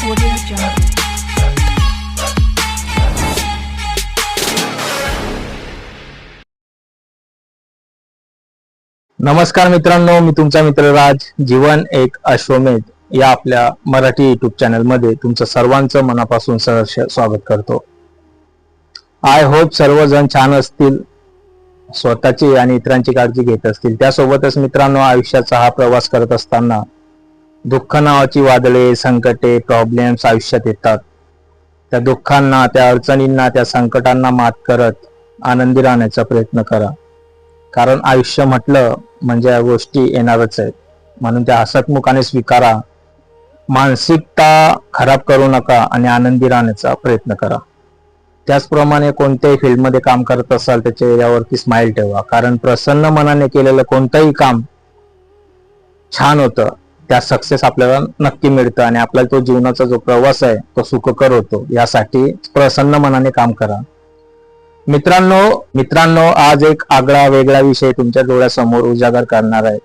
Audio Jungle. नमस्कार मित्रांनो, मी तुमचा मित्र राज. जीवन एक अश्वमेध या आपल्या मराठी युट्यूब चॅनल मध्ये तुमचं सर्वांचं मनापासून सहर्ष स्वागत करतो. आय होप सर्वजण छान असतील, स्वतःची आणि इतरांची काळजी घेत असतील. त्यासोबतच मित्रांनो, आयुष्याचा हा प्रवास करत असताना दुःख नावाची वादळे, संकटे, प्रॉब्लेम्स आयुष्यात येतात. त्या दुःखांना, त्या अडचणींना, त्या संकटांना मात करत आनंदी राहण्याचा प्रयत्न करा. कारण आयुष्य म्हटलं म्हणजे या गोष्टी येणारच आहेत. म्हणून त्या हसतमुखाने स्वीकारा, मानसिकता खराब करू नका आणि आनंदी राहण्याचा प्रयत्न करा. त्याचप्रमाणे कोणत्याही फील्डमध्ये काम करत असाल त्याच्या चेहऱ्यावरती स्माइल ठेवा. कारण प्रसन्न मनाने केलेलं कोणतंही काम छान होतं, त्या सक्सेस आपल्याला नक्की मिळतं आणि आपला तो जीवनाचा जो प्रवास आहे तो सुखकर होतो. यासाठी प्रसन्न मनाने काम करा. मित्रांनो आज एक आगळा वेगळा विषय तुमच्या डोळ्यासमोर उजागर करणार आहे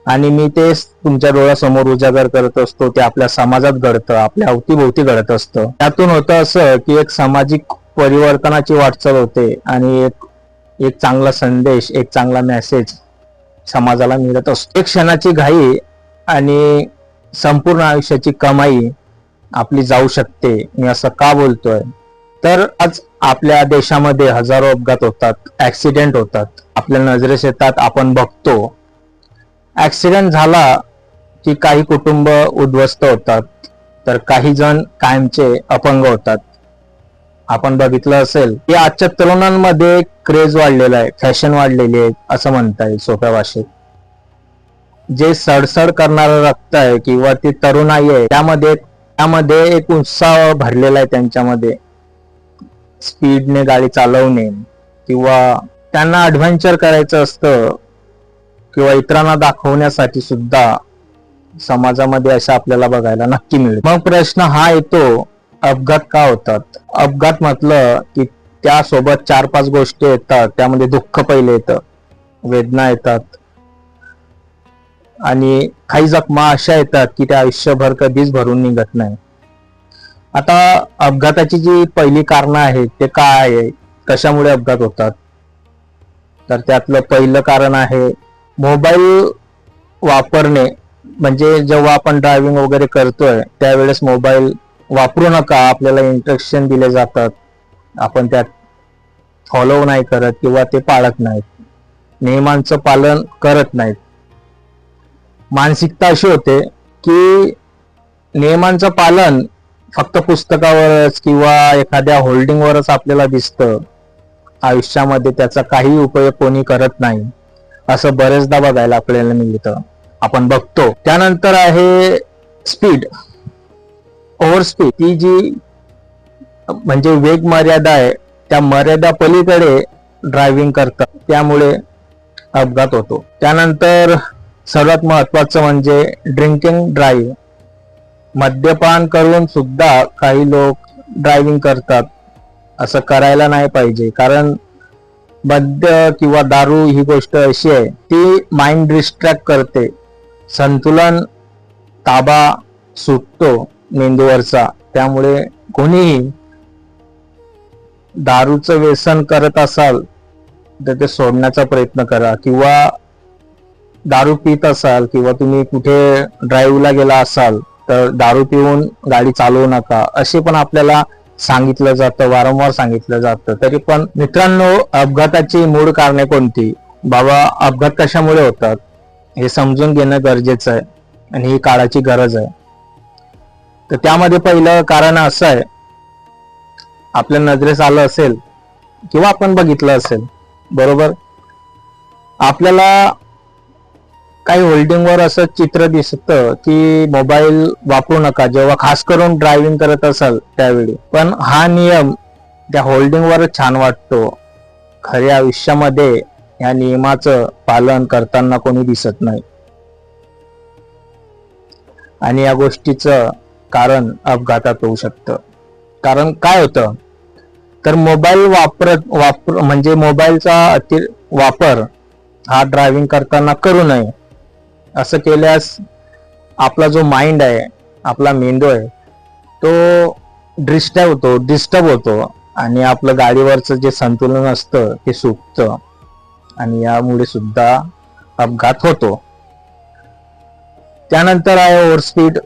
आणि मी ते तुमच्या डोळ्यासमोर उजागर करत असतो ते आपल्या समाजात घडतं, आपल्या अवतीभोवती घडत असतं. त्यातून होतं असं की एक सामाजिक परिवर्तनाची वाटचाल होते आणि एक चांगला संदेश, एक चांगला मेसेज समाजाला मिळत असतो. एक क्षणाची घाई आणि संपूर्ण आयुष्याची कमाई आपली जाऊ शकते. मी असं का बोलतोय तर आज आपल्या देशामध्ये हजारो अपघात होतात, ऍक्सिडेंट होतात, आपल्या नजरेस येतात, आपण बघतो. ऍक्सिडेंट झाला की काही कुटुंब उद्ध्वस्त होतात, तर काही जण कायमचे अपंग होतात. आपण बघितलं असेल की आजच्या तरुणांमध्ये क्रेज वाढलेला आहे, फॅशन वाढलेली आहे असं म्हणता येईल सोप्या भाषेत. जे सडसड करणारं रक्त आहे किंवा ती तरुणाई आहे त्यामध्ये एक उत्साह भरलेला आहे त्यांच्यामध्ये. स्पीडने गाडी चालवणे किंवा त्यांना ऍडव्हेंचर करायचं असतं किंवा इतरांना दाखवण्यासाठी सुद्धा समाजामध्ये असं आपल्याला बघायला नक्की मिळेल. मग प्रश्न हा येतो, अपघात का होतात? अपघात म्हटलं की त्यासोबत 4-5 गोष्टी येतात. त्यामध्ये दुःख पहिले येतं, वेदना येतात आणि काही जखमा अशा येतात की त्या आयुष्यभर कधीच भरून निघत नाही. आता अपघाताची जी पहिली कारणं आहेत ते काय आहे, कशामुळे अपघात होतात? तर त्यातलं पहिलं कारण आहे मोबाईल वापरणे. म्हणजे जेव्हा आपण ड्रायव्हिंग वगैरे करतोय त्यावेळेस मोबाईल वापरू नका, आपल्याला इंस्ट्रक्शन दिले जातात, आपण त्यात फॉलो नाही करत किंवा ते पाळत नाहीत, नियमांचं पालन करत नाहीत. मानसिकता अशी होते की नियमांचं पालन फक्त पुस्तकावरच किंवा एखाद्या होल्डिंगवरच आपल्याला दिसतं, आयुष्यामध्ये त्याचा काही उपयोग कोणी करत नाही, असं बरेचदा बघायला आपल्याला मिळतं, आपण बघतो. त्यानंतर आहे स्पीड, ओव्हर स्पीड. ती जी म्हणजे वेग मर्यादा आहे त्या मर्यादा पलीकडे ड्रायव्हिंग करतात, त्यामुळे अपघात होतो. त्यानंतर सर्वात महत्वाचं म्हणजे ड्रिंकिंग ड्राईव्ह. मद्यपान करून सुद्धा काही लोक ड्रायव्हिंग करतात. असं करायला नाही पाहिजे, कारण मद्य किंवा दारू ही गोष्ट अशी आहे ती माइंड डिस्ट्रॅक्ट करते, संतुलन, ताबा सुटतो मेंदूवरचा. त्यामुळे कोणीही दारूचं व्यसन करत असाल तर ते सोडण्याचा प्रयत्न करा, किंवा दारू पित असाल किंवा तुम्ही कुठे ड्राईव्हला गेला असाल तर दारू पिऊन गाडी चालवू नका, असे पण आपल्याला सांगितलं जातं, वारंवार सांगितलं जातं. तरी पण मित्रांनो, अपघाताची मूळ कारणे कोणती? बाबा, अपघात कशामुळे होतात हे समजून घेणं गरजेचं आहे आणि ही काळाची गरज आहे. तर त्यामध्ये पहिलं कारण असं आहे, आपल्या नजरेस आलं असेल किंवा आपण बघितलं असेल, बरोबर, आपल्याला काही होल्डिंगवर असं चित्र दिसतं की मोबाईल वापरू नका जेव्हा खास करून ड्रायव्हिंग करत असाल त्यावेळी. पण हा नियम त्या होल्डिंगवरच छान वाटतो, खऱ्या आयुष्यामध्ये या नियमाचं पालन करताना कोणी दिसत नाही. आणि या गोष्टीचं कारण अपघातात होऊ शकतं. कारण काय होतं तर मोबाईल म्हणजे मोबाईलचा वापर हा ड्रायव्हिंग करताना करू नये. असं केल्यास आपला जो माइंड आहे, आपला मेंदू आहे, तो डिस्टर्ब होतो आणि आपलं गाडीवरचं जे संतुलन असतं ते सुटतं आणि यामुळे सुद्धा अपघात होतो. त्यानंतर आहे ओव्हरस्पीड.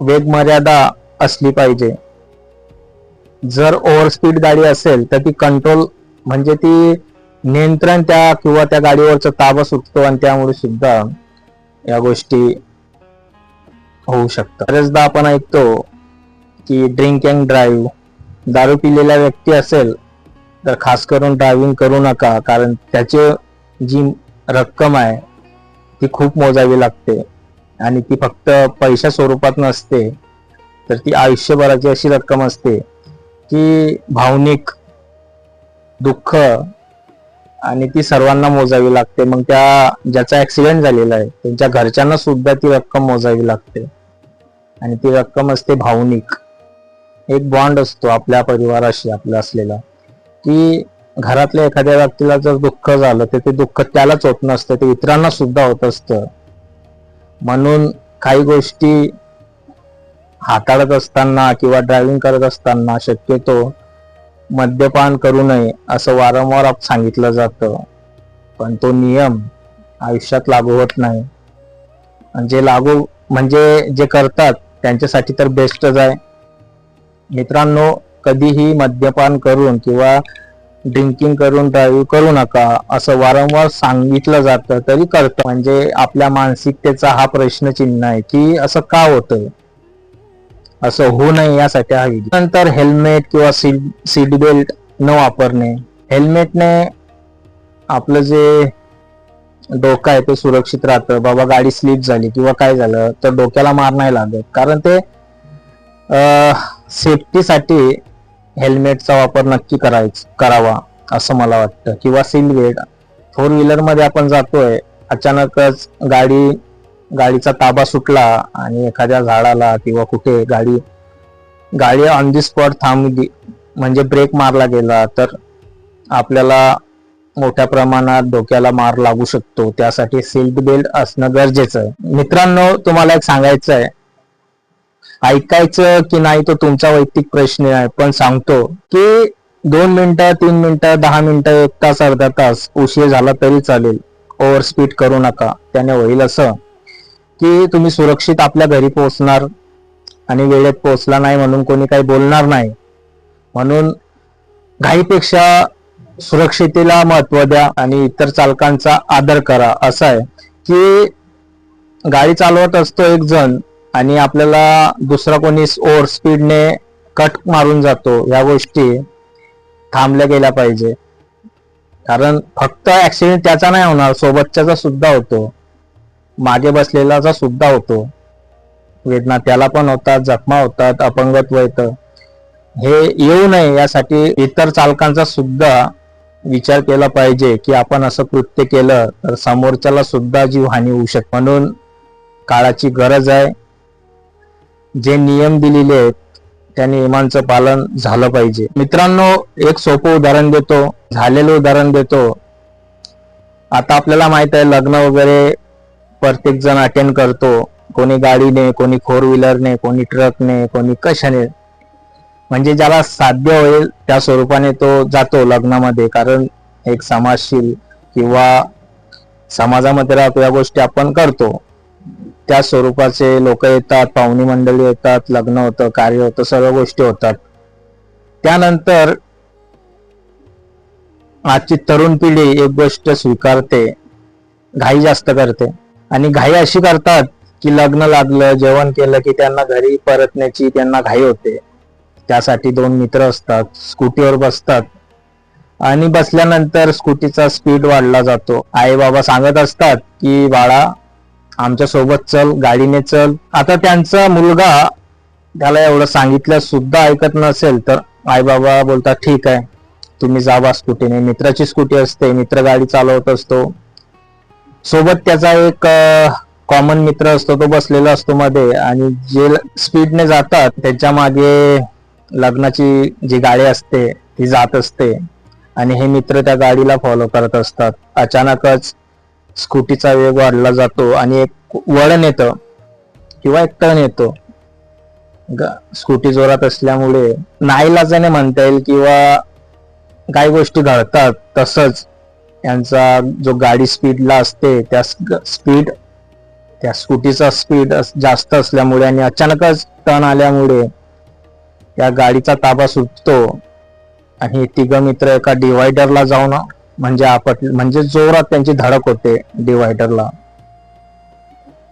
वेग मर्यादा असली पाहिजे. जर ओव्हरस्पीड गाडी असेल तर ती कंट्रोल म्हणजे ती नियंत्रण किंवा त्या गाडीवरचा ताबा सुटतो आणि त्यामुळे सुद्धा या गोष्टी होऊ शकतात. बरेचदा आपण ऐकतो की ड्रिंक अँड ड्राईव्ह, दारू पिलेला व्यक्ती असेल तर खास करून ड्रायव्हिंग करू नका, कारण त्याची जी रक्कम आहे ती खूप मोजावी लागते आणि ती फक्त पैशा स्वरूपात नसते, तर ती आयुष्यभराची अशी रक्कम असते की भावनिक दुःख आणि ती सर्वांना मोजावी लागते. मग ज्याचा ऍक्सिडेंट झालेला आहे त्यांच्या घरच्यांना सुद्धा ती रक्कम मोजावी लागते आणि ती रक्कम असते भावनिक. एक बॉन्ड असतो आपल्या परिवाराशी आपला असलेला, की घरातल्या एखाद्या व्यक्तीला जर दुःख झालं तर ते दुःख त्यालाच होत नसतं, ते इतरांना सुद्धा होत असतं. म्हणून काही गोष्टी हाताळत असताना किंवा ड्रायव्हिंग करत असताना शक्यतो मद्यपान करू नये असं वारंवार सांगितलं जातं, पण तो नियम आयुष्यात लागू होत नाही. जे करतात त्यांच्यासाठी तर बेस्टच आहे. मित्रांनो, कधीही मद्यपान करून किंवा ड्रिंकिंग करून ड्राईव्ह करू नका असं वारंवार सांगितलं जातं, तरी करतं. म्हणजे आपल्या मानसिकतेचा हा प्रश्नचिन्ह आहे की असं का होतंय, असं होऊ नये यासाठी आहे. नंतर हेल्मेट किंवा सीट बेल्ट न वापरणे. हेल्मेटने आपलं जे डोकं आहे ते सुरक्षित राहतं. बाबा गाडी स्लिप झाली किंवा काय झालं तर डोक्याला मार नाही लागत, कारण ते सेफ्टीसाठी हेल्मेटचा वापर नक्की करावा असं मला वाटतं. किंवा सीट बेल्ट. 4 व्हीलर मध्ये आपण जातोय, अचानकच गाडीचा ताबा सुटला आणि एखाद्या झाडाला किंवा कुठे गाडी ऑन दी स्पॉट थांबली, म्हणजे ब्रेक मारला गेला, तर आपल्याला मोठ्या प्रमाणात डोक्याला मार लागू शकतो. त्यासाठी सीट बेल्ट असणं गरजेचं आहे. मित्रांनो, तुम्हाला एक सांगायचं आहे, ऐकायचं की नाही तो तुमचा वैयक्तिक प्रश्न आहे, पण सांगतो की 2 मिनिटं 3 मिनिटं 10 मिनिटं 1 तास अर्धा तास उशीर झाला तरी चालेल, ओव्हरस्पीड करू नका. त्याने होईल असं की तुम्ही सुरक्षित आपल्या घरी पोहोचणार आणि वेळेत पोहोचला नाही म्हणून कोणी काही बोलणार नाही. म्हणून घाईपेक्षा सुरक्षितेला महत्व द्या आणि इतर चालकांचा आदर करा. असं आहे की गाडी चालवत असतो एक जण आणि आपल्याला दुसरा कोणी ओव्हर स्पीडने कट मारून जातो, या गोष्टी थांबल्या गेल्या पाहिजे. कारण फक्त ऍक्सिडेंट त्याचा नाही होणार, सोबतच्याचा सुद्धा होतो, मागे बसलेलाचा सुद्धा होतो. वेदना त्याला पण होतात, जखमा होतात, अपंगत्व येतं. हे येऊ नये यासाठी इतर चालकांचा सुद्धा विचार केला पाहिजे की आपण असं कृत्य केलं तर समोरच्याला सुद्धा जीवहानी होऊ शकते. म्हणून काळाची गरज आहे. जे नियम दिलेले आहेत त्या नियमांचं पालन झालं पाहिजे. मित्रांनो, एक सोपं उदाहरण देतो, झालेलं उदाहरण देतो. आता आपल्याला माहित आहे लग्न वगैरे प्रत्येक जण अटेंड करतो, कोणी गाडीने, कोणी 4 व्हीलरने, कोणी ट्रकने, कोणी कशाने, म्हणजे ज्याला साध्य होईल त्या स्वरूपाने तो जातो लग्नामध्ये. कारण एक समाजशील किंवा समाजामध्ये राहतो, या गोष्टी आपण करतो. त्या स्वरूपाचे लोक येतात, पाहुणी मंडळी येतात, लग्न होतं, कार्य होतं, सर्व गोष्टी होतात. त्यानंतर आजची तरुण पिढी एक गोष्ट स्वीकारते, घाई जास्त करते. आणि घाई अशी करतात की लग्न लागलं, जेवण केलं की त्यांना घरी परतण्याची त्यांना घाई होते. त्यासाठी 2 मित्र असतात, स्कूटीवर बसतात आणि बसल्यानंतर स्कूटीचा स्पीड वाढला जातो. आई बाबा सांगत असतात की बाळा आमच्या सोबत चल, गाडीने चल. आता त्यांचा मुलगा त्याला एवढं सांगितलं सुद्धा ऐकत नसेल तर आई बाबा बोलतात ठीक आहे तुम्ही जावा स्कूटीने. मित्राची स्कूटी असते, मित्र गाडी चालवत असतो, सोबत त्याचा एक कॉमन मित्र असतो, तो बसलेला असतो मध्ये. आणि जे स्पीडने जातात त्याच्या मागे लग्नाची जी गाडी असते ती जात असते आणि हे मित्र त्या गाडीला फॉलो करत असतात. अचानकच स्कूटीचा वेग वाढला जातो आणि एक वळण येतं किंवा एक टर्न येतो स्कूटी जोरात असल्यामुळे नाईलाजाने म्हणता येईल किंवा काही गोष्टी घडतात. तसंच यांचा जो गाडी स्पीडला असते त्या स्कूटीचा स्पीड जास्त असल्यामुळे आणि अचानकच टर्न आल्यामुळे त्या गाडीचा ताबा सुटतो आणि तिघं मित्र एका डिवायडरला जाऊन म्हणजे जोरात त्यांची धडक होते डिवायडरला.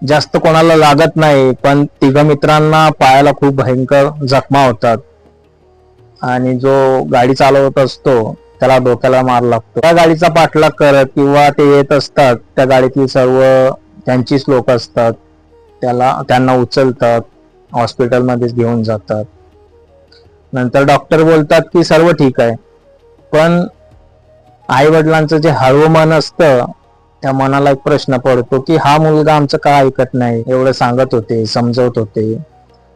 जास्त कोणाला लागत नाही, पण तिघ मित्रांना पायाला खूप भयंकर जखमा होतात आणि जो गाडी चालवत असतो त्याला डोक्याला मार लागतो. त्या गाडीचा पाठलाग करत किंवा ते येत असतात, त्या गाडीतील सर्व त्यांचीच लोक असतात, त्यांना उचलतात, हॉस्पिटलमध्येच घेऊन जातात. नंतर डॉक्टर बोलतात की सर्व ठीक आहे, पण आई वडिलांचं जे हळवं मन असतं त्या मनाला एक प्रश्न पडतो की हा मुलगा आमचं का ऐकत नाही. एवढं सांगत होते, समजवत होते.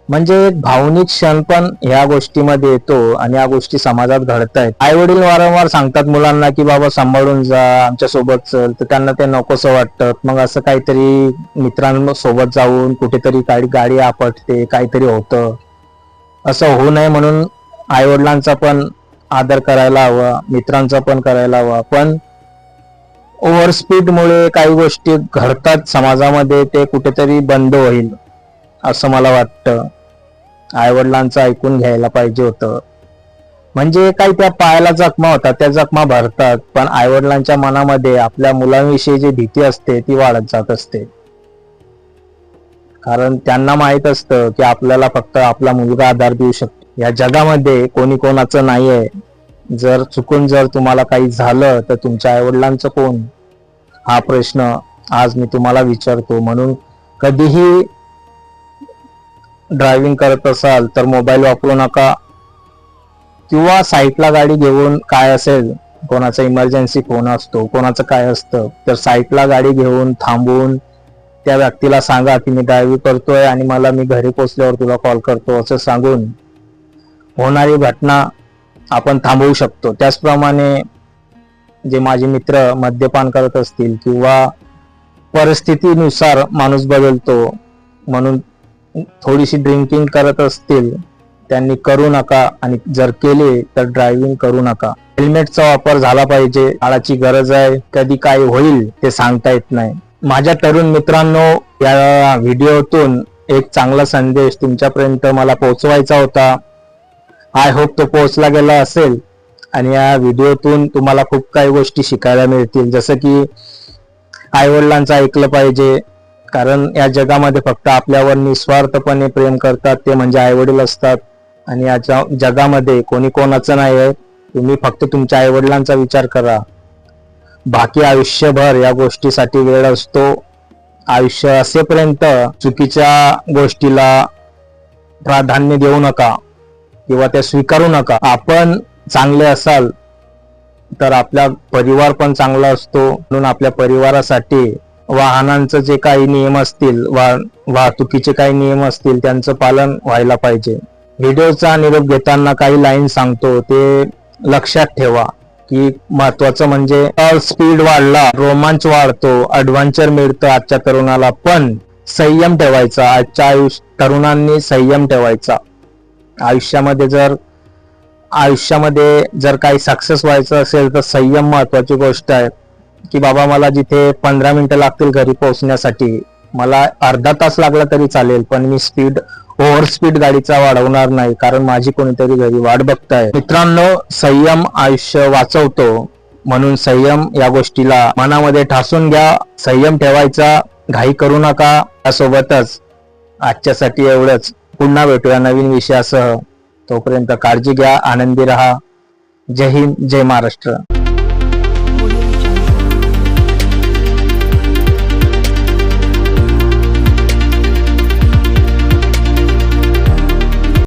म्हणजे एक भावनिक क्षण पण ह्या गोष्टीमध्ये येतो आणि या गोष्टी समाजात घडतायत. आई वडील वारंवार सांगतात मुलांना की बाबा सांभाळून जा, आमच्या सोबत चल, तर त्यांना ते नकोसं वाटतं. मग असं काहीतरी मित्रांसोबत जाऊन कुठेतरी गाडी आपटते, काहीतरी होतं. असं होऊ नये म्हणून आई वडिलांचा पण आदर करायला हवा, मित्रांचा पण करायला हवा. पण ओव्हर स्पीडमुळे काही गोष्टी घडतात समाजामध्ये, ते कुठेतरी बंद होईल असं मला वाटतं. आईवडिलांचं ऐकून घ्यायला पाहिजे होतं. म्हणजे काही त्या पायाला जखमा होतात, त्या जखमा भरतात, पण आईवडिलांच्या मनामध्ये आपल्या मुलांविषयी जी भीती असते ती वाढत जात असते. कारण त्यांना माहित असतं की आपल्याला फक्त आपला मुलगा आधार देऊ शकतो. या जगामध्ये कोणी कोणाचं नाहीये. जर तुम्हाला काही झालं तर तुमच्या आईवडिलांचं कोण, हा प्रश्न आज मी तुम्हाला विचारतो. म्हणून कधीही ड्रायव्हिंग करत असाल तर मोबाईल वापरू नका, किंवा साईटला गाडी घेऊन, काय असेल कोणाचा इमर्जन्सी फोन असतो, कोणाचं काय असतं, तर साईटला गाडी घेऊन थांबून त्या व्यक्तीला सांगा की मी ड्रायव्हिंग करतोय आणि मी घरी पोहोचल्यावर तुला कॉल करतो, असं सांगून होणारी घटना आपण थांबवू शकतो. त्याचप्रमाणे जे माझे मित्र मद्यपान करत असतील किंवा परिस्थितीनुसार माणूस बदलतो म्हणून थोडीशी ड्रिंकिंग करत असतील, त्यांनी करू नका, आणि जर केले तर ड्रायव्हिंग करू नका. हेल्मेटचा वापर झाला पाहिजे, काळाची गरज आहे. कधी काय होईल ते सांगता येत नाही. माझ्या तरुण मित्रांनो, या व्हिडिओतून एक चांगला संदेश तुमच्यापर्यंत मला पोहोचवायचा होता. आय होप तो पोहोचला गेला असेल आणि या व्हिडिओतून तुम्हाला खूप काही गोष्टी शिकायला मिळतील. जसं की आईवडिलांचं ऐकलं पाहिजे, कारण या जगामध्ये फक्त आपल्यावर निस्वार्थपणे प्रेम करतात ते म्हणजे आईवडील असतात. आणि या जगामध्ये कोणी कोणाचं नाही आहे. तुम्ही फक्त तुमच्या आईवडिलांचा विचार करा. बाकी आयुष्यभर या गोष्टीसाठी वेळ असतो. आयुष्य असेपर्यंत चुकीच्या गोष्टीला प्राधान्य देऊ नका किंवा त्या स्वीकारू नका. आपण चांगले असाल तर आपला परिवार पण चांगला असतो. म्हणून आपल्या परिवारासाठी वाहनांचं जे काही नियम असतील, वाहतुकीचे काही नियम असतील, त्यांचं पालन व्हायला पाहिजे. व्हिडिओचा निरोप घेताना काही लाईन सांगतो, ते लक्षात ठेवा की महत्वाचं म्हणजे स्पीड वाढला, रोमांच वाढतो, ऍडव्हेंचर मिळतं आजच्या तरुणाला, पण संयम ठेवायचा. आजच्या तरुणांनी संयम ठेवायचा. आयुष्यामध्ये जर काही सक्सेस व्हायचं असेल तर संयम महत्वाची गोष्ट आहे. की बाबा मला जिथे 15 मिनिटं लागतील घरी पोहोचण्यासाठी, मला अर्धा तास लागला तरी चालेल, पण मी ओव्हर स्पीड गाडीचा वाढवणार नाही, कारण माझी कोणीतरी घरी वाट बघताय. मित्रांनो, संयम आयुष्य वाचवतो. म्हणून संयम या गोष्टीला मनामध्ये ठासून घ्या. संयम ठेवायचा, घाई करू नका. त्यासोबतच आजच्यासाठी एवढंच. पुन्हा भेटूया नवीन विषयासह. तोपर्यंत काळजी घ्या, आनंदी राहा. जय हिंद, जय महाराष्ट्र.